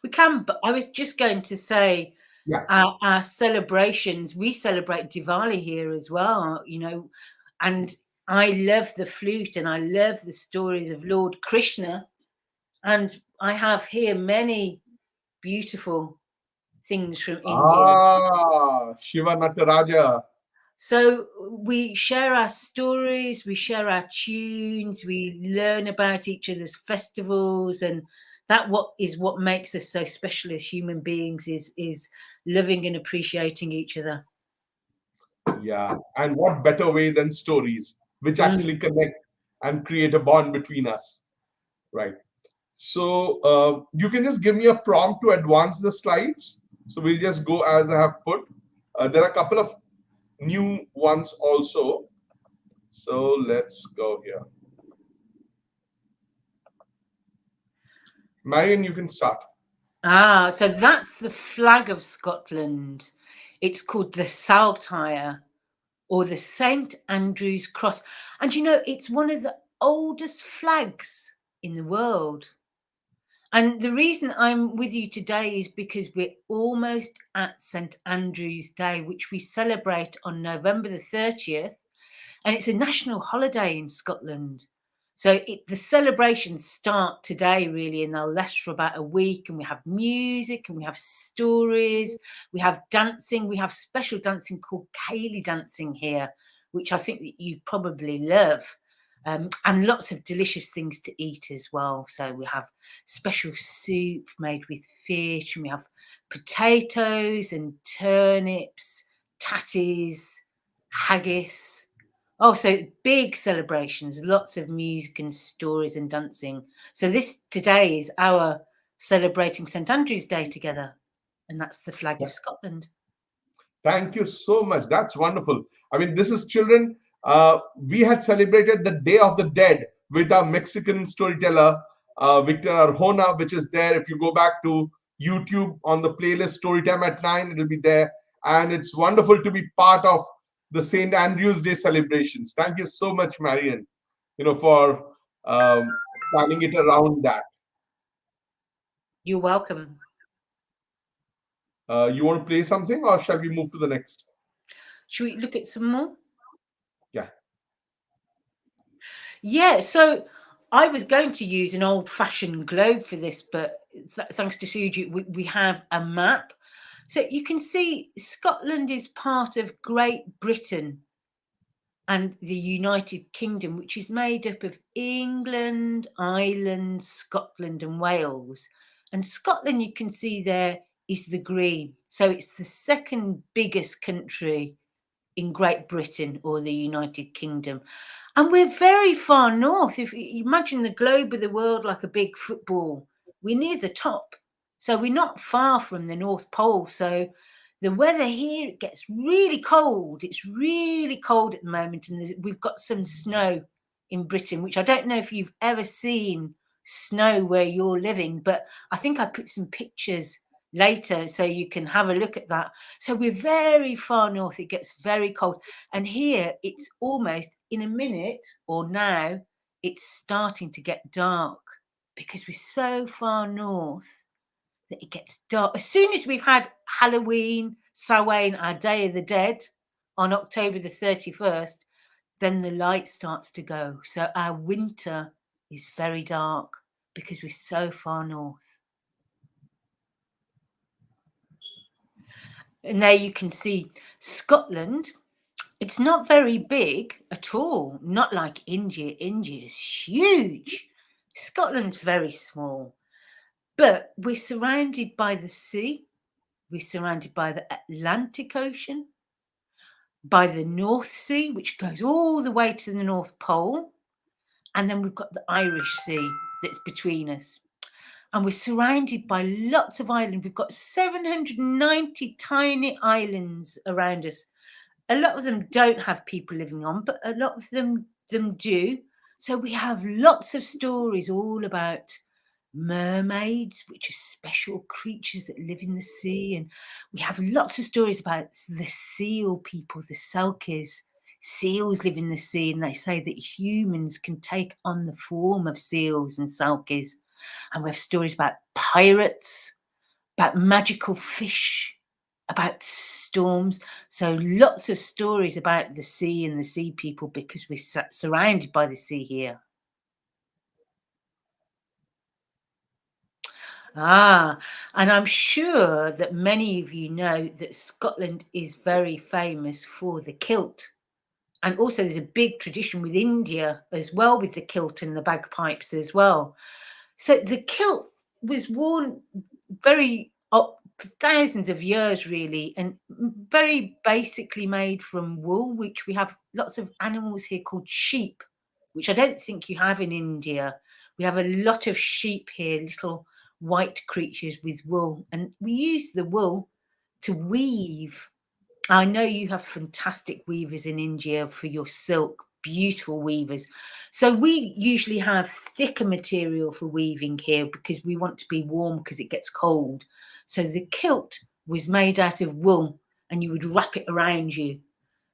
We can, but I was just going to say, Yeah. our celebrations, we celebrate Diwali here as well, and I love the flute, and I love the stories of Lord Krishna, and I have here many beautiful things from India. Shiva Nataraja. So we share our stories, we share our tunes, we learn about each other's festivals, and what makes us so special as human beings is loving and appreciating each other. Yeah. And what better way than stories, which actually connect and create a bond between us. Right. So you can just give me a prompt to advance the slides. So we'll just go as I have put. There are a couple of new ones also. So let's go here. Marion, you can start. So that's the flag of Scotland. It's called the Saltire, or the St. Andrew's Cross. And it's one of the oldest flags in the world. And the reason I'm with you today is because we're almost at St. Andrew's Day, which we celebrate on November the 30th. And it's a national holiday in Scotland. So the celebrations start today, really, and they'll last for about a week. And we have music, and we have stories, we have dancing, we have special dancing called Cayley dancing here, which I think that you probably love. and lots of delicious things to eat as well. So we have special soup made with fish, and we have potatoes and turnips, tatties, haggis. Also big celebrations, lots of music and stories and dancing. So today is our celebrating St Andrew's Day together, and that's the flag of Scotland. Thank you so much. That's wonderful. I mean, this is children. We had celebrated the Day of the Dead with our Mexican storyteller, Victor Arjona, which is there. If you go back to YouTube on the playlist Storytime at 9, it'll be there. And it's wonderful to be part of the St. Andrew's Day celebrations. Thank you so much, Marion, for planning it around that. You're welcome. You want to play something, or shall we move to the next? Should we look at some more? Yeah. Yeah, so I was going to use an old-fashioned globe for this, but thanks to Suji, we have a map. So you can see Scotland is part of Great Britain and the United Kingdom, which is made up of England, Ireland, Scotland and Wales. And Scotland, you can see there, is the green. So it's the second biggest country in Great Britain or the United Kingdom. And we're very far north. If you imagine the globe of the world like a big football, we're near the top. So we're not far from the North Pole. So the weather here, it gets really cold. It's really cold at the moment. And we've got some snow in Britain, which I don't know if you've ever seen snow where you're living, but I think I put some pictures later so you can have a look at that. So we're very far north. It gets very cold. And here it's almost in a minute, or now it's starting to get dark because we're so far north that it gets dark. As soon as we've had Halloween, Samhain, our Day of the Dead on October the 31st, then the light starts to go. So our winter is very dark because we're so far north. And there you can see Scotland. It's not very big at all, not like India. India is huge. Scotland's very small, but we're surrounded by the sea. We're surrounded by the Atlantic Ocean, by the North Sea, which goes all the way to the North Pole. And then we've got the Irish Sea that's between us. And we're surrounded by lots of islands. We've got 790 tiny islands around us. A lot of them don't have people living on, but a lot of them do. So we have lots of stories all about mermaids, which are special creatures that live in the sea. And we have lots of stories about the seal people, the Selkies. Seals live in the sea, and they say that humans can take on the form of seals and Selkies. And we have stories about pirates, about magical fish, about storms. So lots of stories about the sea and the sea people because we're surrounded by the sea here. And I'm sure that many of you know that Scotland is very famous for the kilt. And also there's a big tradition with India as well, with the kilt and the bagpipes as well. So the kilt was worn for thousands of years, really, and very basically made from wool, which we have lots of animals here called sheep, which I don't think you have in India. We have a lot of sheep here, little white creatures with wool, and we use the wool to weave. I know you have fantastic weavers in India for your silk, beautiful weavers. So we usually have thicker material for weaving here because we want to be warm because it gets cold. So the kilt was made out of wool and you would wrap it around you.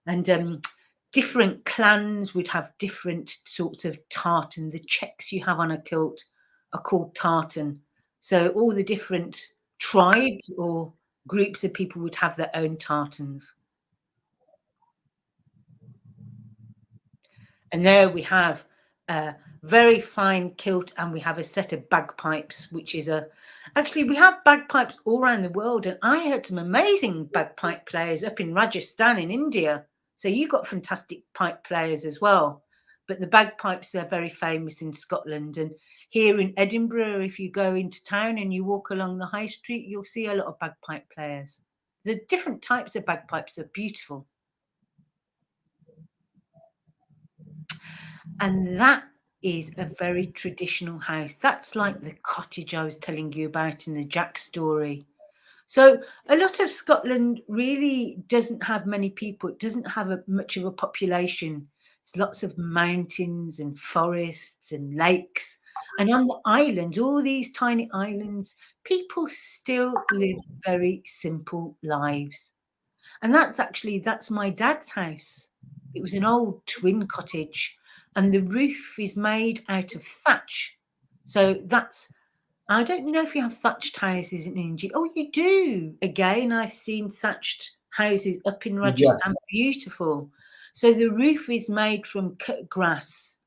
And different clans would have different sorts of tartan. The checks you have on a kilt are called tartan. So all the different tribes or groups of people would have their own tartans. And there we have a very fine kilt, and we have a set of bagpipes, which is actually we have bagpipes all around the world, and I heard some amazing bagpipe players up in Rajasthan in India. So you got fantastic pipe players as well. But the bagpipes, they're very famous in Scotland. And here in Edinburgh, if you go into town and you walk along the high street, you'll see a lot of bagpipe players. The different types of bagpipes are beautiful. And that is a very traditional house. That's like the cottage I was telling you about in the Jack story. So a lot of Scotland really doesn't have many people. It doesn't have much of a population. There's lots of mountains and forests and lakes. And on the islands, all these tiny islands, people still live very simple lives. And that's my dad's house. It was an old twin cottage, and the roof is made out of thatch. So I don't know if you have thatched houses in India. Oh, you do. Again, I've seen thatched houses up in Rajasthan. Beautiful. So the roof is made from cut grass,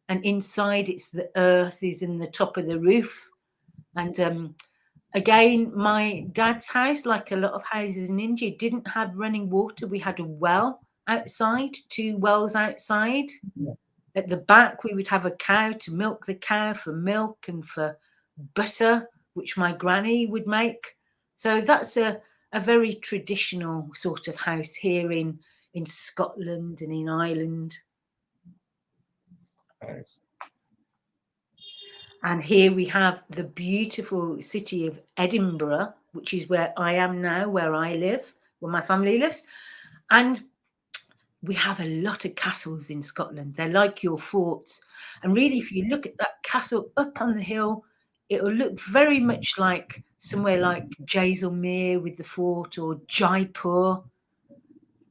and inside it's the earth is in the top of the roof. And again, my dad's house, like a lot of houses in India, didn't have running water. We had a well outside, 2 wells outside. Yeah. At the back, we would have a cow to milk the cow for milk and for butter, which my granny would make. So that's a very traditional sort of house here in Scotland and in Ireland. Nice. And here we have the beautiful city of Edinburgh, which is where I am now, where I live, where my family lives. And we have a lot of castles in Scotland. They're like your forts. And really, if you look at that castle up on the hill, it will look very much like somewhere like Jaisalmer with the fort, or Jaipur.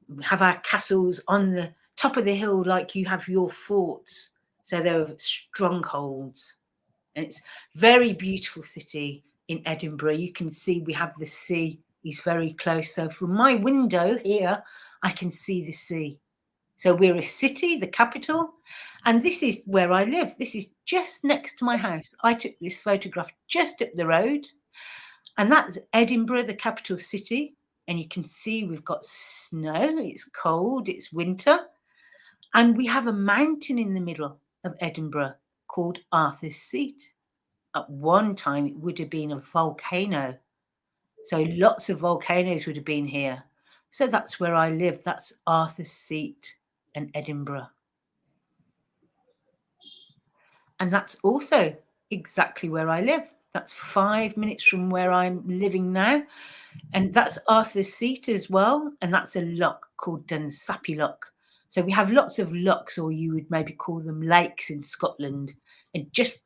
We have our castles on the top of the hill like you have your forts. So they're strongholds. And it's a very beautiful city in Edinburgh. You can see we have the sea is very close. So from my window here, I can see the sea. So we're a city, the capital, and this is where I live. This is just next to my house. I took this photograph just up the road, and that's Edinburgh, the capital city. And you can see we've got snow. It's cold. It's winter. And we have a mountain in the middle of Edinburgh called Arthur's Seat. At one time, it would have been a volcano. So lots of volcanoes would have been here. So that's where I live. That's Arthur's Seat and Edinburgh. And that's also exactly where I live. That's 5 minutes from where I'm living now. And that's Arthur's Seat as well. And that's a loch called Dunsapie Loch. So we have lots of lochs, or you would maybe call them lakes in Scotland. And just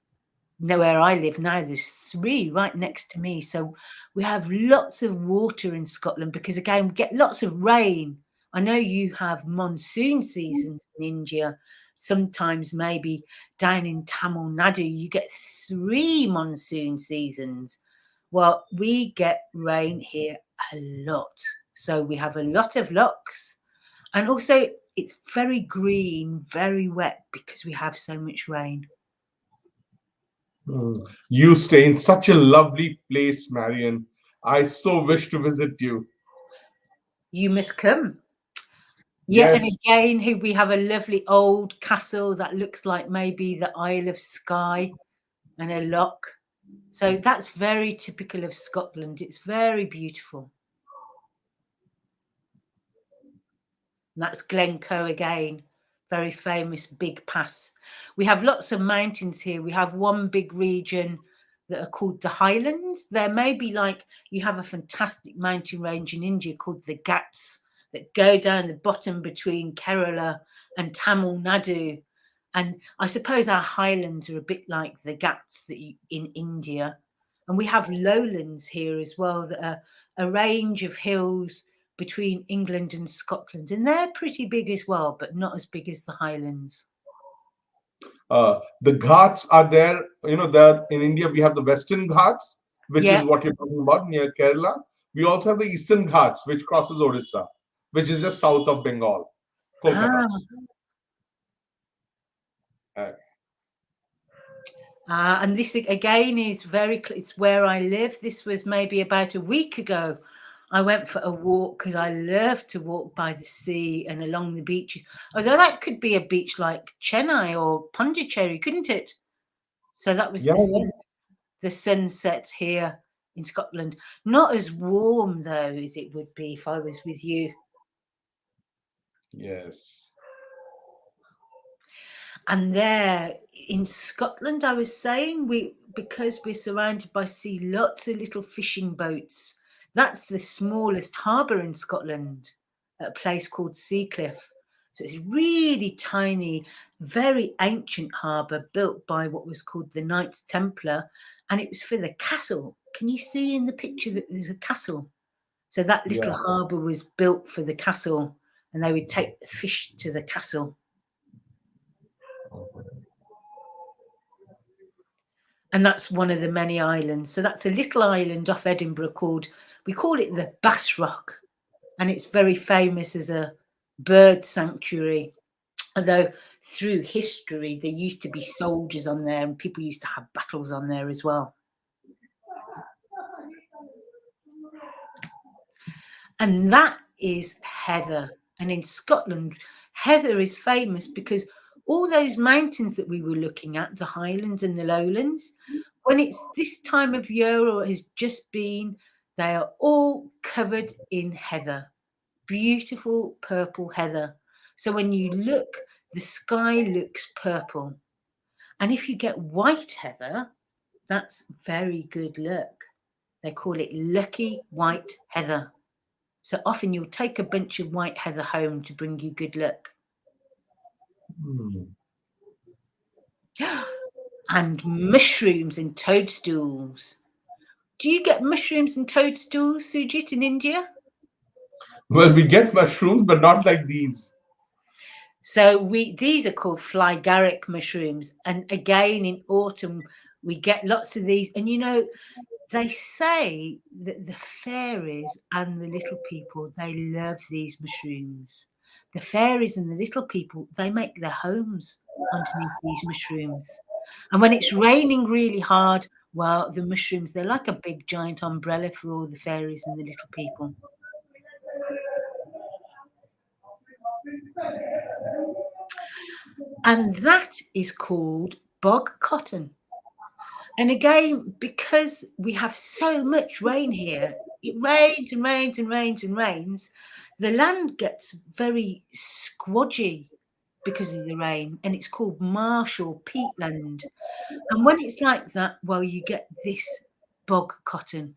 know where I live now, there's 3 right next to me. So we have lots of water in Scotland because, again, we get lots of rain. I know you have monsoon seasons in India. Sometimes maybe down in Tamil Nadu, you get 3 monsoon seasons. Well, we get rain here a lot. So we have a lot of lochs. And also it's very green, very wet because we have so much rain. You stay in such a lovely place, Marion. I so wish to visit you. You must come. Yeah, Yes. and again, here we have a lovely old castle that looks like maybe the Isle of Skye, and a loch. So that's very typical of Scotland. It's very beautiful. And that's Glencoe again, very famous big pass. We have lots of mountains here. We have one big region that are called the Highlands. There may be, like, you have a fantastic mountain range in India called the Ghats that go down the bottom between Kerala and Tamil Nadu. And I suppose our highlands are a bit like the Ghats in India. And we have lowlands here as well that are a range of hills between England and Scotland. And they're pretty big as well, but not as big as the highlands. The Ghats are there. You know, that in India we have the Western Ghats, which is what you're talking about near Kerala. We also have the Eastern Ghats, which crosses Odisha, which is just south of Bengal, Kolkata. And this again is it's where I live. This was maybe about a week ago. I went for a walk because I love to walk by the sea and along the beaches. Although that could be a beach like Chennai or Pondicherry, couldn't it? So that was Yeah, yeah. the sunset here in Scotland. Not as warm though as it would be if I was with you. Yes. And there in Scotland, I was saying, because we're surrounded by sea, lots of little fishing boats. That's the smallest harbour in Scotland, at a place called Seacliff. So it's really tiny, very ancient harbour built by what was called the Knights Templar, and it was for the castle. Can you see in the picture that there's a castle? So that little Yeah. harbour was built for the castle, and they would take the fish to the castle. And that's one of the many islands. So that's a little island off Edinburgh we call it the Bass Rock. And it's very famous as a bird sanctuary. Although through history, there used to be soldiers on there and people used to have battles on there as well. And that is heather. And in Scotland, heather is famous because all those mountains that we were looking at, the Highlands and the Lowlands, when it's this time of year or has just been, they are all covered in heather, beautiful purple heather. So when you look, the sky looks purple. And if you get white heather, that's very good luck. They call it lucky white heather. So often you'll take a bunch of white heather home to bring you good luck. And mushrooms and toadstools. Do you get mushrooms and toadstools, Sujit, in India? Well, we get mushrooms, but not like these. So these are called flygaric mushrooms. And again, in autumn, we get lots of these. And, you know, they say that the fairies and the little people, they love these mushrooms. The fairies and the little people, they make their homes underneath these mushrooms. And when it's raining really hard, well, the mushrooms, they're like a big giant umbrella for all the fairies and the little people. And that is called bog cotton. And again, because we have so much rain here, it rains and rains and rains and rains, the land gets very squodgy because of the rain, and it's called marsh or peatland. And when it's like that, well, you get this bog cotton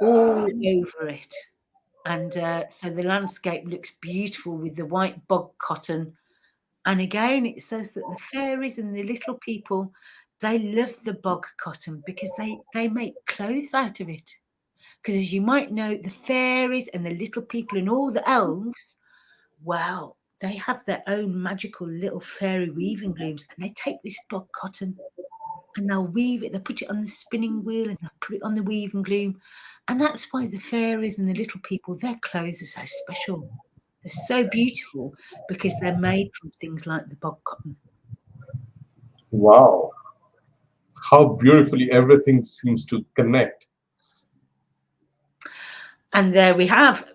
all over it. And so the landscape looks beautiful with the white bog cotton. And again, it says that the fairies and the little people, they love the bog cotton because they make clothes out of it. Because as you might know, the fairies and the little people and all the elves, well, they have their own magical little fairy weaving looms, and they take this bog cotton and they'll weave it, they'll put it on the spinning wheel and they'll put it on the weaving loom. And that's why the fairies and the little people, their clothes are so special. They're so beautiful because they're made from things like the bog cotton. Wow. How beautifully everything seems to connect. And there we have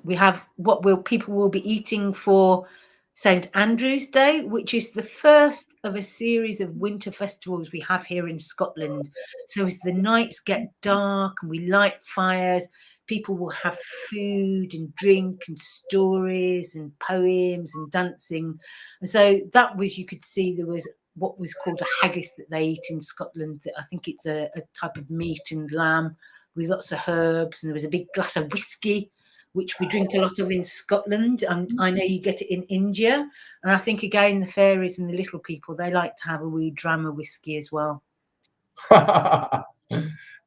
what people will be eating for St. Andrew's Day, which is the first of a series of winter festivals we have here in Scotland. So as the nights get dark and we light fires, people will have food and drink and stories and poems and dancing. And so that was, you could see there was what was called a haggis that they eat in Scotland. I think it's a type of meat and lamb with lots of herbs, and there was a big glass of whiskey, which we drink a lot of in Scotland. And I know you get it in India. And I think, again, the fairies and the little people, they like to have a wee dram of whiskey as well.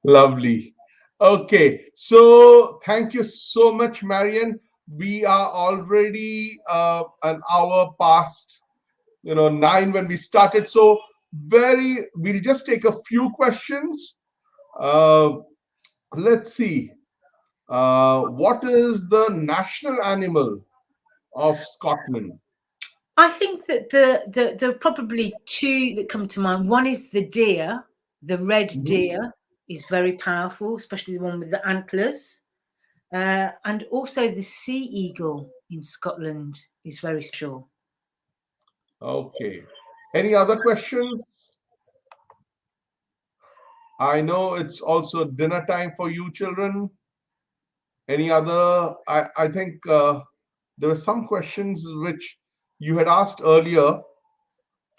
Lovely. Okay, so thank you so much, Marion. We are already an hour past, 9 when we started. So we'll just take a few questions. Let's see. What is the national animal of Scotland? I think that there are probably two that come to mind. One is the deer. The red deer is very powerful, especially the one with the antlers. And also the sea eagle in Scotland is very special. Okay. Any other questions? I know it's also dinner time for you children. Any other? I think there were some questions which you had asked earlier.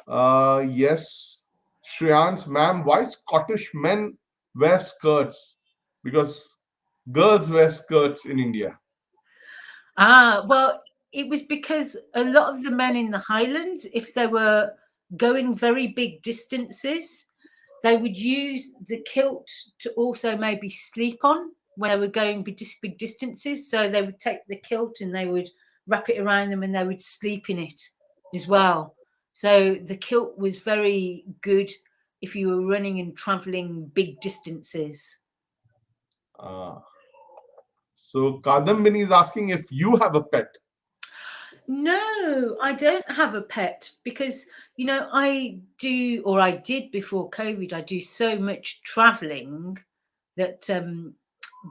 Yes, Shreyans, ma'am, why Scottish men wear skirts? Because girls wear skirts in India. Well, it was because a lot of the men in the Highlands, if they were going very big distances, they would use the kilt to also maybe sleep on when they were going big distances. So they would take the kilt and they would wrap it around them and they would sleep in it as well. So the kilt was very good if you were running and traveling big distances. So Kadambini is asking if you have a pet. No, I don't have a pet because, I do, or I did before COVID, I do so much traveling that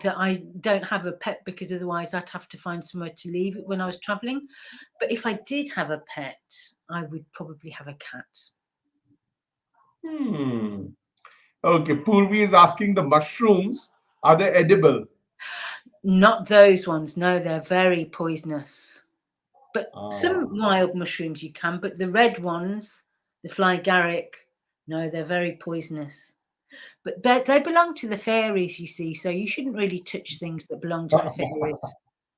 that I don't have a pet because otherwise I'd have to find somewhere to leave it when I was traveling. But if I did have a pet, I would probably have a cat. Okay, Purvi is asking the mushrooms, are they edible? Not those ones. No, they're very poisonous. But some wild mushrooms you can, but the red ones, the fly garrick, no, they're very poisonous. But they belong to the fairies, you see, so you shouldn't really touch things that belong to the fairies.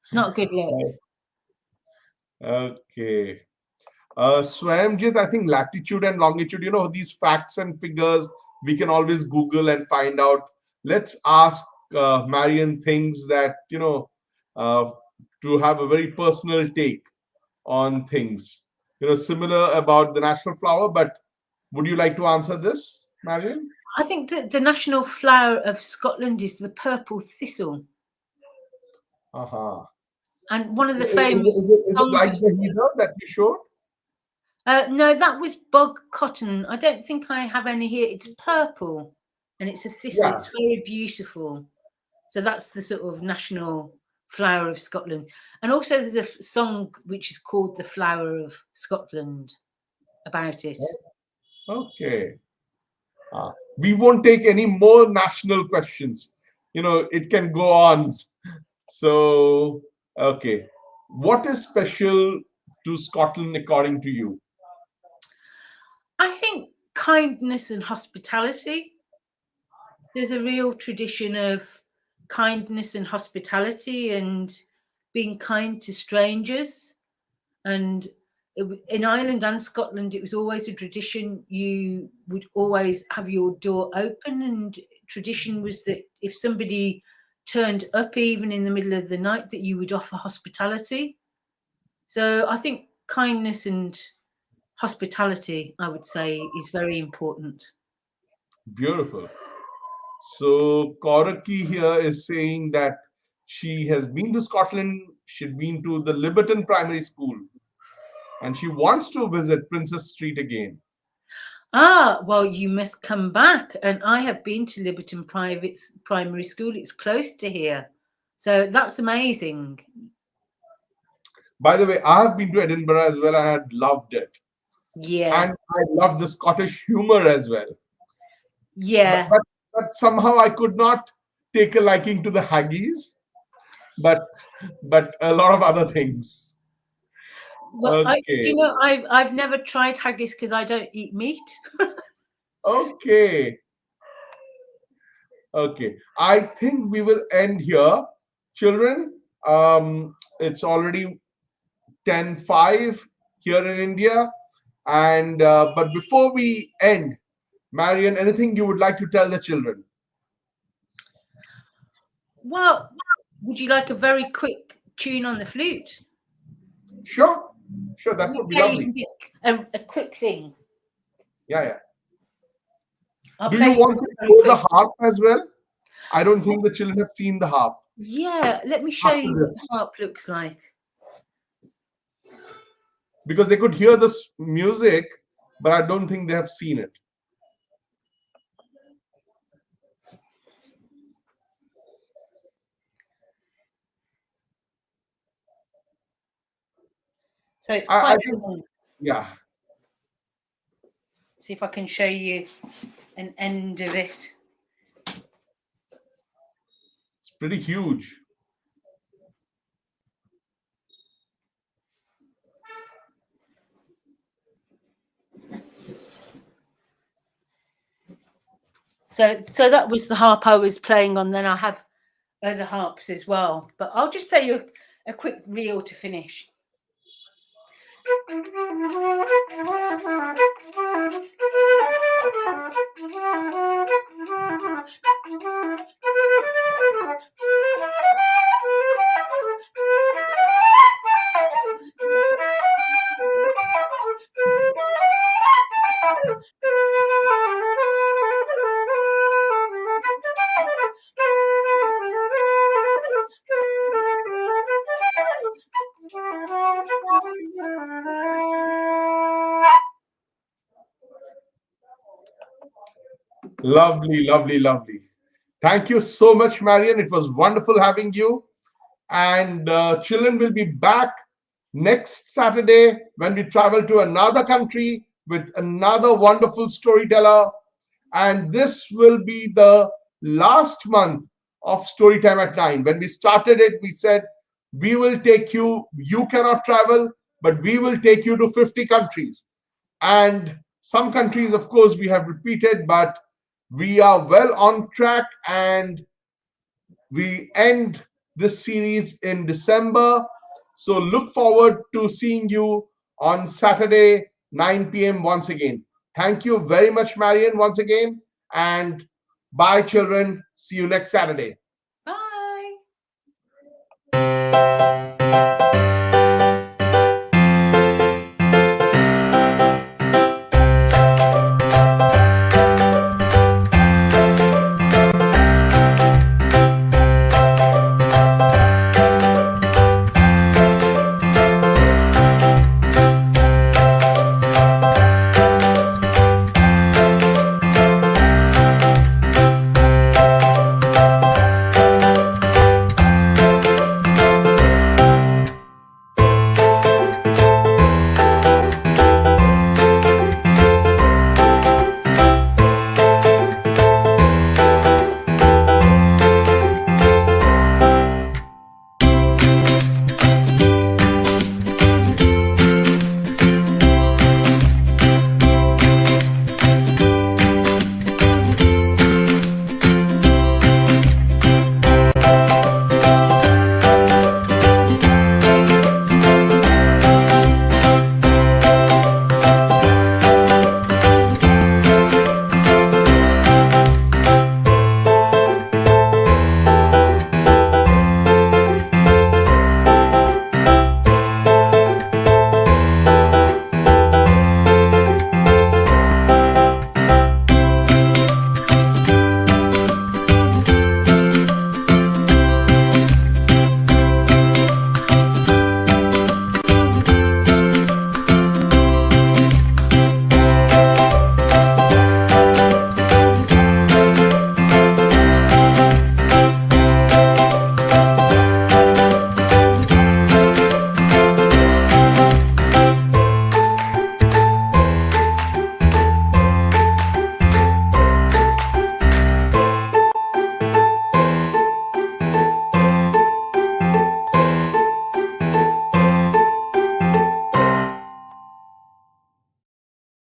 It's not good luck. Okay. Swayamjit, I think latitude and longitude, these facts and figures, we can always Google and find out. Let's ask Marion things that, to have a very personal take on things, similar about the national flower. But would you like to answer this, Marion? I think that the national flower of Scotland is the purple thistle. And one of the famous is it like the heather that you showed? No, that was bog cotton. I don't think I have any here. It's purple and it's a thistle. Yeah. It's very beautiful. So that's the sort of national flower of Scotland. And also there's a song which is called The Flower of Scotland about it. Okay. We won't take any more national questions. It can go on. So, okay. What is special to Scotland according to you? I think kindness and hospitality. There's a real tradition of kindness and hospitality and being kind to strangers. And in Ireland and Scotland, it was always a tradition. You would always have your door open, and tradition was that if somebody turned up even in the middle of the night, that you would offer hospitality. So I think kindness and hospitality, I would say, is very important. Beautiful. So Koraki here is saying that she has been to Scotland. She'd been to the Liberton Primary School, and she wants to visit Princess Street again. Well, you must come back. And I have been to Liberton Primary School. It's close to here. So that's amazing. By the way, I have been to Edinburgh as well and I had loved it. Yeah. And I loved the Scottish humor as well. Yeah. But somehow I could not take a liking to the haggis, but a lot of other things. Well, okay. I've never tried haggis because I don't eat meat. Okay. I think we will end here, children. It's already 10:05 here in India, and but before we end, Marion, anything you would like to tell the children? Well, would you like a very quick tune on the flute? Sure, that would be lovely. A quick thing. Yeah. Do you want to show the harp as well? I don't think the children have seen the harp. Yeah, let me show you what the harp looks like. Because they could hear this music, but I don't think they have seen it. So it's I quite think, long. yeah. See if I can show you an end of it. It's pretty huge. So that was the harp I was playing on. Then I have other harps as well. But I'll just play you a quick reel to finish. Lovely, lovely, lovely. Thank you so much, Marion. It was wonderful having you. And children will be back next Saturday when we travel to another country with another wonderful storyteller. And this will be the last month of Storytime at 9. When we started it, we said, we will take you, you cannot travel, but we will take you to 50 countries. And some countries, of course, we have repeated, but we are well on track, and we end this series in December. So look forward to seeing you on Saturday, 9 p.m. once again. Thank you very much, Marion, once again. And bye, children. See you next Saturday. Bye.